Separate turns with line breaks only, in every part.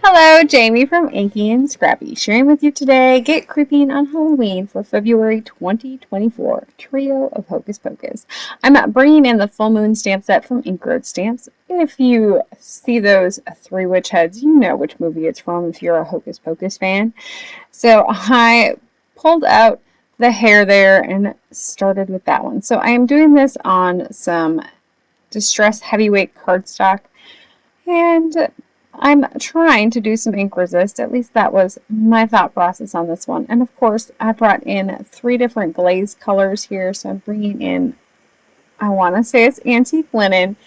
Hello, Jamie from Inky&Scrappy, sharing with you today Get Creeping on Halloween for February 2024 trio of Hocus Pocus. I'm bringing in the full moon stamp set from Ink Road Stamps. If you see those three witch heads, you know which movie it's from if you're a Hocus Pocus fan. So I pulled out the hair there and started with that one. So I am doing this on some Distress Heavyweight cardstock, and I'm trying to do some ink resist. At least that was my thought process on this one. And of course, I brought in 3 different glaze colors here. So I'm bringing in, I want to say it's antique linen.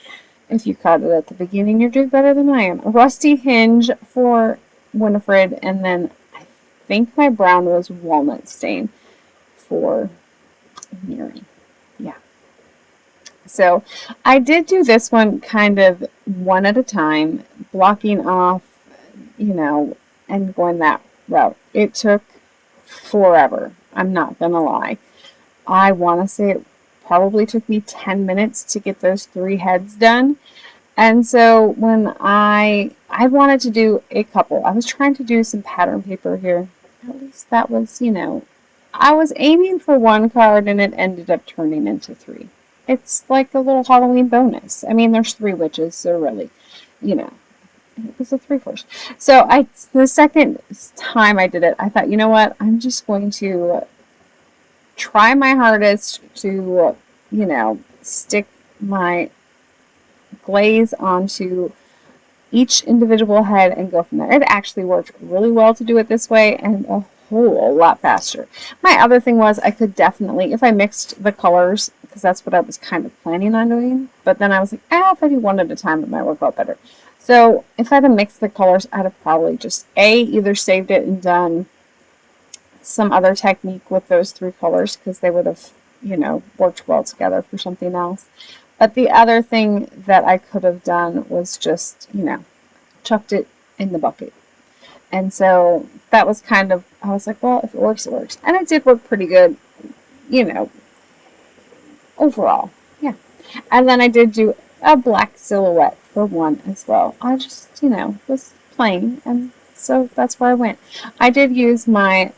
If you caught it at the beginning, you're doing better than I am. A rusty hinge for Winifred. And then I think my brown was walnut stain for Mary. Yeah. So I did do this one kind of one at a time, blocking off, and going that route. It took forever. I'm not going to lie. I want to say it probably took me 10 minutes to get those 3 heads done. And so when I wanted to do a couple, I was trying to do some pattern paper here. At least that was, I was aiming for 1 card and it ended up turning into 3. It's like a little Halloween bonus. I mean, there's 3 witches, so really, it was a 3 first. So the second time I did it, I thought, you know what? I'm just going to try my hardest to, stick my glaze onto each individual head and go from there. It actually worked really well to do it this way and a whole lot faster. My other thing was I could definitely, if I mixed the colors, because that's what I was kind of planning on doing, but then I was like, if I do one at a time, it might work out better. So if I had mixed the colors, I'd have probably just either saved it and done some other technique with those 3 colors, because they would have, worked well together for something else. But the other thing that I could have done was just, chucked it in the bucket. And so that was kind of, I was like, well, if it works, it works. And it did work pretty good, overall. Yeah. And then I did do a black silhouette for one as well. I just, was playing, and so that's where I went. I did use my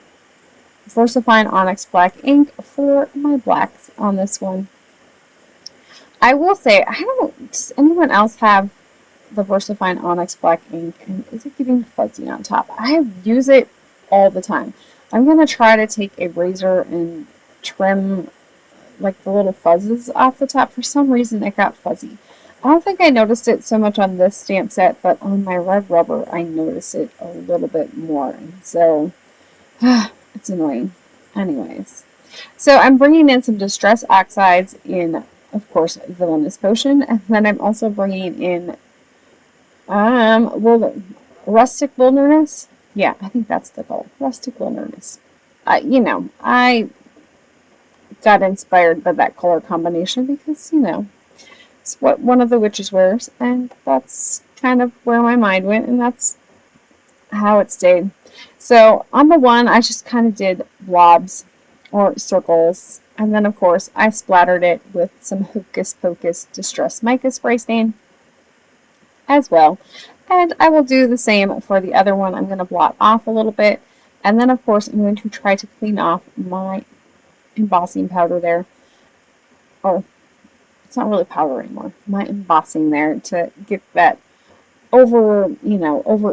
VersaFine Onyx black ink for my blacks on this one. I will say, does anyone else have the VersaFine Onyx black ink, and is it getting fuzzy on top? I use it all the time. I'm going to try to take a razor and trim like the little fuzzes off the top. For some reason it got fuzzy. I don't think I noticed it so much on this stamp set, but on my red rubber I noticed it a little bit more, so it's annoying. Anyways, so I'm bringing in some Distress Oxides in, of course, Villainous Potion, and then I'm also bringing in Rustic Wilderness. Yeah, I think that's the goal. Rustic Wilderness. I got inspired by that color combination because, it's what one of the witches wears, and that's kind of where my mind went, and that's how it stayed. So on the one, I just kind of did blobs or circles, and then of course I splattered it with some Hocus Pocus Distress Mica spray stain as well. And I will do the same for the other one. I'm going to blot off a little bit, and then of course I'm going to try to clean off my embossing powder there. Oh, it's not really powder anymore. My embossing there to get that over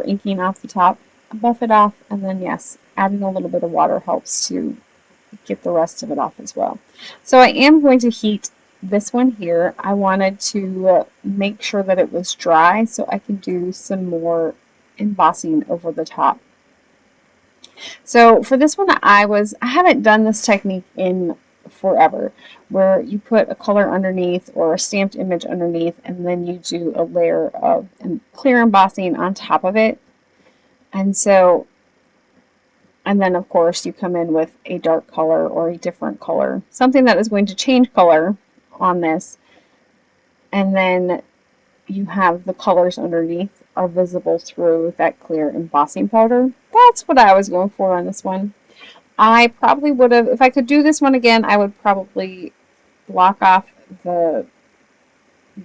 inking off the top. Buff it off, and then yes, adding a little bit of water helps to get the rest of it off as well. So I am going to heat this one here. I wanted to make sure that it was dry so I can do some more embossing over the top. So for this one, I haven't done this technique in forever, where you put a color underneath or a stamped image underneath, and then you do a layer of clear embossing on top of it. And then of course you come in with a dark color or a different color, something that is going to change color on this, and then you have the colors underneath are visible through that clear embossing powder. That's what I was going for on this one. I probably would have, if I could do this one again, I would probably block off the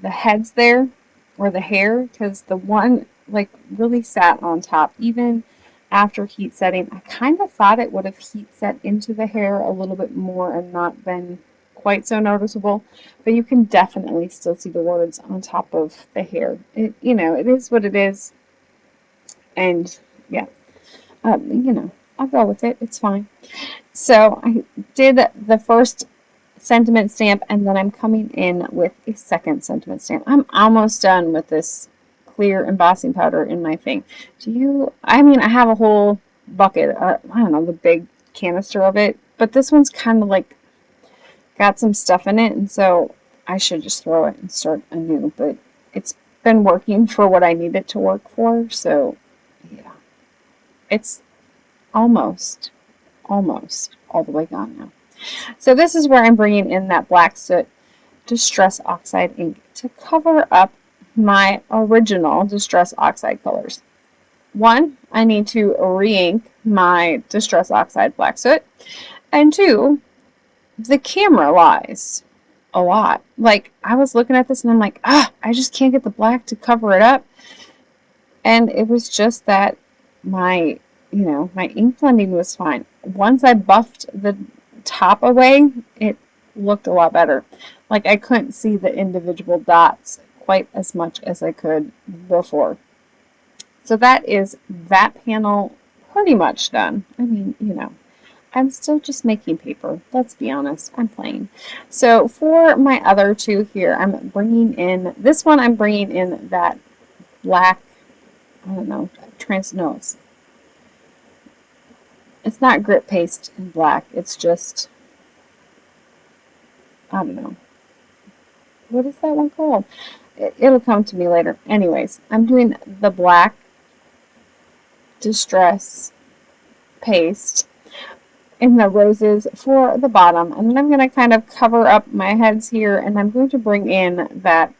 heads there, or the hair, because the one like really sat on top. Even after heat setting, I kind of thought it would have heat set into the hair a little bit more and not been quite so noticeable, but you can definitely still see the words on top of the hair. It, you know, it is what it is, and yeah, you know, I'll go with it. It's fine. So I did the first sentiment stamp, and then I'm coming in with a second sentiment stamp. I'm almost done with this clear embossing powder in my thing. I mean, I have a whole bucket, I don't know, the big canister of it, but this one's kind of like got some stuff in it, and so I should just throw it and start anew, but it's been working for what I need it to work for, so yeah, it's almost all the way gone now. So this is where I'm bringing in that black soot Distress Oxide ink to cover up my original Distress Oxide colors. One, I need to re-ink my Distress Oxide black soot, and two, the camera lies a lot. Like, I was looking at this and I'm like, I just can't get the black to cover it up. And it was just that my ink blending was fine. Once I buffed the top away, it looked a lot better. Like, I couldn't see the individual dots quite as much as I could before. So that is that panel pretty much done. I mean, you know, I'm still just making paper. Let's be honest. I'm playing. So for my other two here, I'm bringing in, this one I'm bringing in that black, I don't know, transnose. It's not grit paste in black. It's just, I don't know. What is that one called? It'll come to me later. Anyways, I'm doing the black Distress paste in the roses for the bottom, and then I'm going to kind of cover up my heads here, and I'm going to bring in that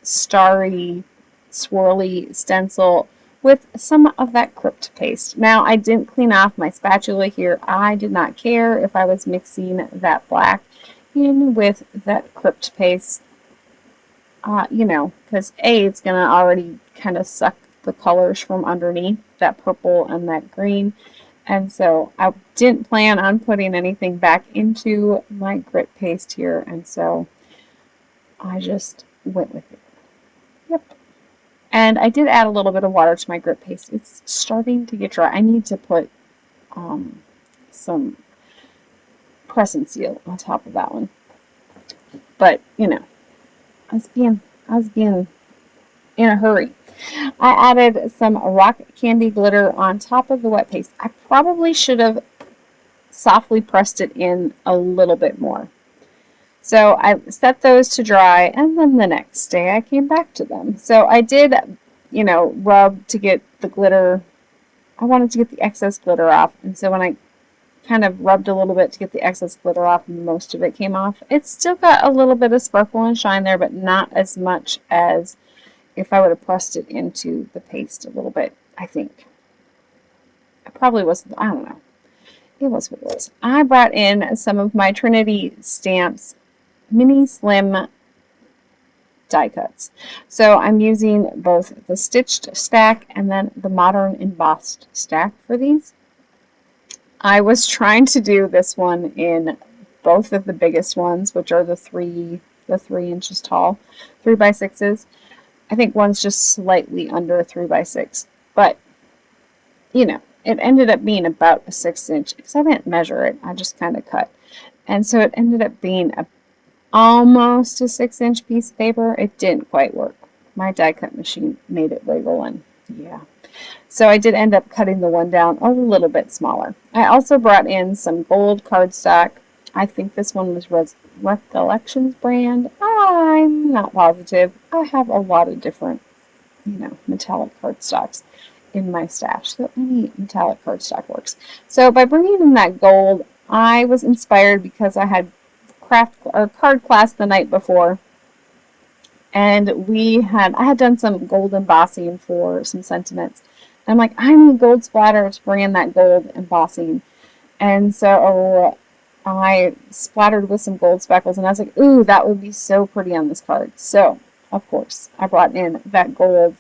starry, swirly stencil with some of that Crypt paste. Now, I didn't clean off my spatula here. I did not care if I was mixing that black in with that Crypt paste, you know, because it's going to already kind of suck the colors from underneath, that purple and that green. And so I didn't plan on putting anything back into my grit paste here, and so I just went with it. Yep. And I did add a little bit of water to my grit paste. It's starting to get dry. I need to put some press and seal on top of that one. But, you know, I was being in a hurry. I added some rock candy glitter on top of the wet paste. I probably should have softly pressed it in a little bit more. So I set those to dry, and then the next day I came back to them. So I did, you know, rub to get the glitter. I wanted to get the excess glitter off, and so when I kind of rubbed a little bit to get the excess glitter off, most of it came off. It's still got a little bit of sparkle and shine there, but not as much as if I would have pressed it into the paste a little bit, I think. It probably was, I don't know. It was what it was. I brought in some of my Trinity stamps, mini slim die cuts. So I'm using both the stitched stack and then the modern embossed stack for these. I was trying to do this one in both of the biggest ones, which are the 3 inches tall, 3x6s. I think one's just slightly under a 3x6, but, you know, it ended up being about a 6-inch, because I didn't measure it, I just kind of cut. And so it ended up being almost a 6-inch piece of paper. It didn't quite work. My die cut machine made it wiggle, and yeah. So I did end up cutting the one down a little bit smaller. I also brought in some gold cardstock. I think this one was Recollections brand. I'm not positive. I have a lot of different, you know, metallic cardstocks in my stash, so any metallic cardstock works. So by bringing in that gold, I was inspired because I had card class the night before, and I had done some gold embossing for some sentiments. And I'm like, I need gold splatter to bring in that gold embossing, and so I splattered with some gold speckles, and I was like, ooh, that would be so pretty on this card. So, of course, I brought in that gold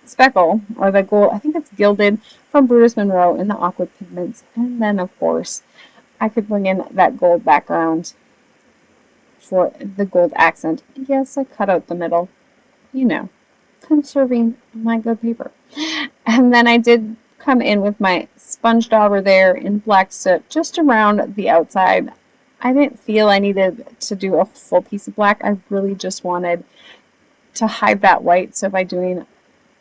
speckle, or the gold, I think it's Gilded from Brutus Monroe in the Aqua Pigments. And then, of course, I could bring in that gold background for the gold accent. Yes, I cut out the middle, you know, conserving my good paper. And then I did come in with my sponge dauber there in black soot just around the outside. I didn't feel I needed to do a full piece of black. I really just wanted to hide that white. So by doing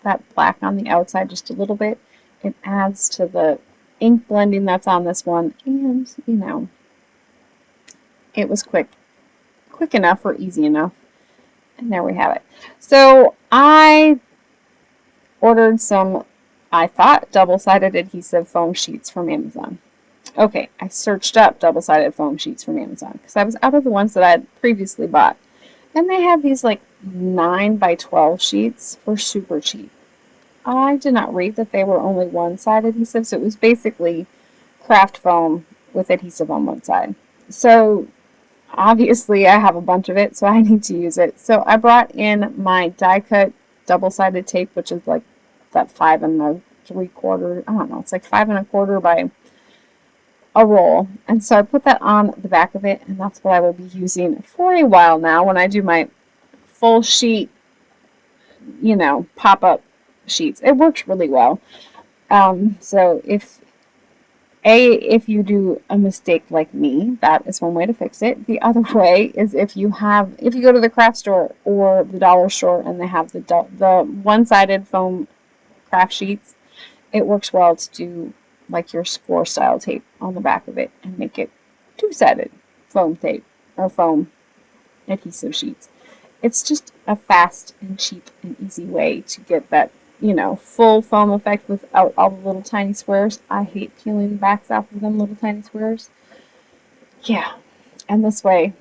that black on the outside just a little bit, it adds to the ink blending that's on this one. And, you know, it was quick enough or easy enough. And there we have it. So I ordered some, I thought, double-sided adhesive foam sheets from Amazon. Okay, I searched up double-sided foam sheets from Amazon because I was out of the ones that I had previously bought. And they had these like 9 by 12 sheets for super cheap. I did not read that they were only one-side adhesive, so it was basically craft foam with adhesive on one side. So obviously I have a bunch of it, so I need to use it. So I brought in my die-cut double-sided tape, which is like that 5 3/4, I don't know, it's like 5 1/4 by a roll. And so I put that on the back of it, and that's what I will be using for a while now when I do my full sheet, you know, pop-up sheets. It works really well. So if you do a mistake like me, that is one way to fix it. The other way is if you go to the craft store or the dollar store and they have the one-sided foam craft sheets, it works well to do like your score style tape on the back of it and make it two-sided foam tape or foam adhesive sheets. It's just a fast and cheap and easy way to get that, you know, full foam effect without all the little tiny squares. I hate peeling the backs off of them little tiny squares. Yeah, and this way,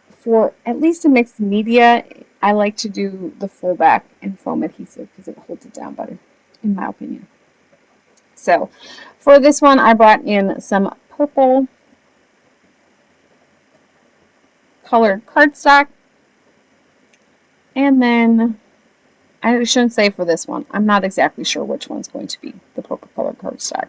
for at least a mixed media, I like to do the full back in foam adhesive because it holds it down better, in my opinion. So, for this one, I brought in some purple colored cardstock, and then I shouldn't say for this one. I'm not exactly sure which one's going to be the purple colored cardstock.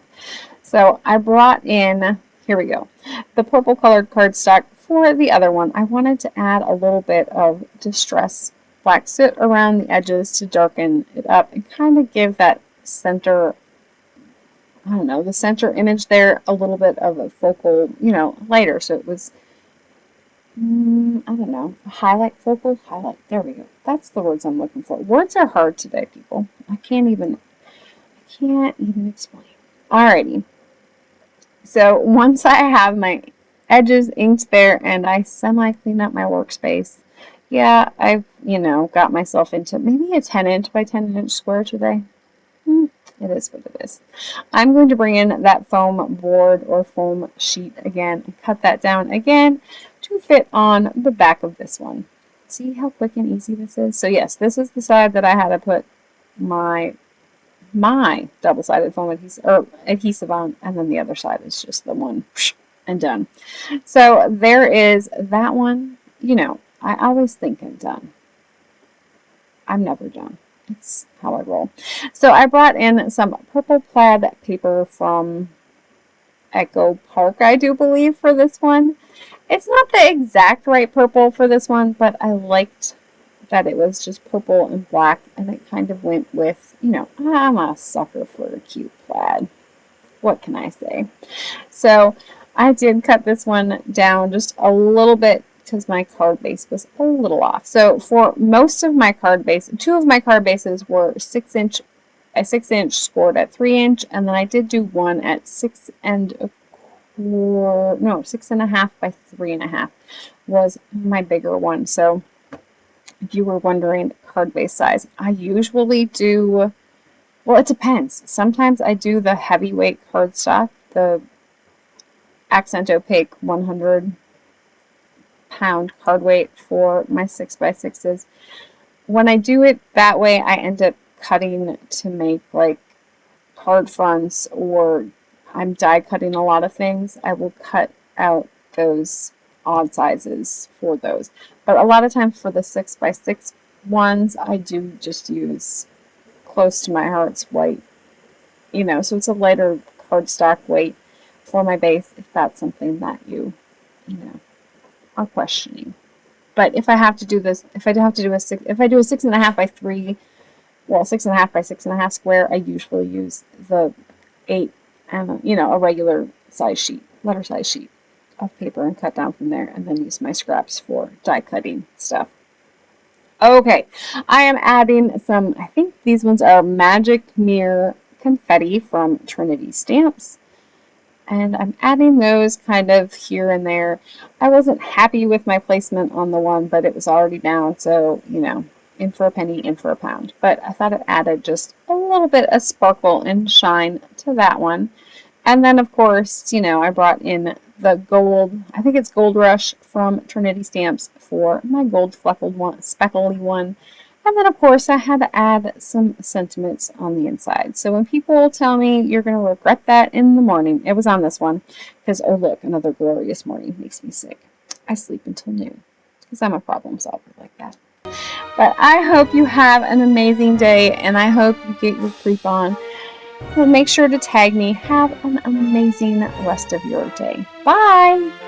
So I brought in, here we go, the purple colored cardstock for the other one. I wanted to add a little bit of distress black soot around the edges to darken it up and kind of give that center, I don't know, the center image there a little bit of a focal, you know, lighter. So it was, I don't know, focal highlight. There we go. That's the words I'm looking for. Words are hard today, people. I can't even explain. Alrighty. So once I have my edges inked there and I semi-clean up my workspace, yeah, I've, you know, got myself into maybe a 10-inch by 10-inch square today. It is what it is. I'm going to bring in that foam board or foam sheet again and cut that down again to fit on the back of this one. See how quick and easy this is? So yes, this is the side that I had to put my double-sided foam adhesive on, and then the other side is just the one and done. So there is that one. You know, I always think I'm done. I'm never done. It's how I roll. So I brought in some purple plaid paper from Echo Park, I do believe, for this one. It's not the exact right purple for this one, but I liked that it was just purple and black, and it kind of went with, you know, I'm a sucker for a cute plaid. What can I say? So I did cut this one down just a little bit because my card base was a little off. So for most of my card base, 2 of my card bases were 6-inch, a 6-inch scored at 3-inch, and then I did do one at 6.5 by 3.5 was my bigger one. So if you were wondering card base size, I usually do, well, it depends. Sometimes I do the heavyweight cardstock, the accent opaque 100-pound card weight for my 6x6s. When I do it that way, I end up cutting to make like card fronts, or I'm die cutting a lot of things. I will cut out those odd sizes for those. But a lot of times for the 6x6 ones, I do just use close to my heart's white, you know, so it's a lighter cardstock weight for my base, if that's something that you know, are questioning. But if I have to do this, if I do a 6.5 by 3, well, 6.5 by 6.5 square, I usually use the 8, you know, a regular size sheet, letter size sheet of paper, and cut down from there, and then use my scraps for die cutting stuff. Okay, I am adding some, I think these ones are Magic Mirror Confetti from Trinity Stamps. And I'm adding those kind of here and there. I wasn't happy with my placement on the one, but it was already down, so, you know, in for a penny, in for a pound. But I thought it added just a little bit of sparkle and shine to that one. And then, of course, you know, I brought in the gold, I think it's Goldrush from Trinity Stamps for my gold fleckled one, speckly one. And then, of course, I had to add some sentiments on the inside. So when people tell me you're going to regret that in the morning, it was on this one. Because, oh, look, another glorious morning makes me sick. I sleep until noon. Because I'm a problem solver like that. But I hope you have an amazing day. And I hope you get your creep on. Well, make sure to tag me. Have an amazing rest of your day. Bye!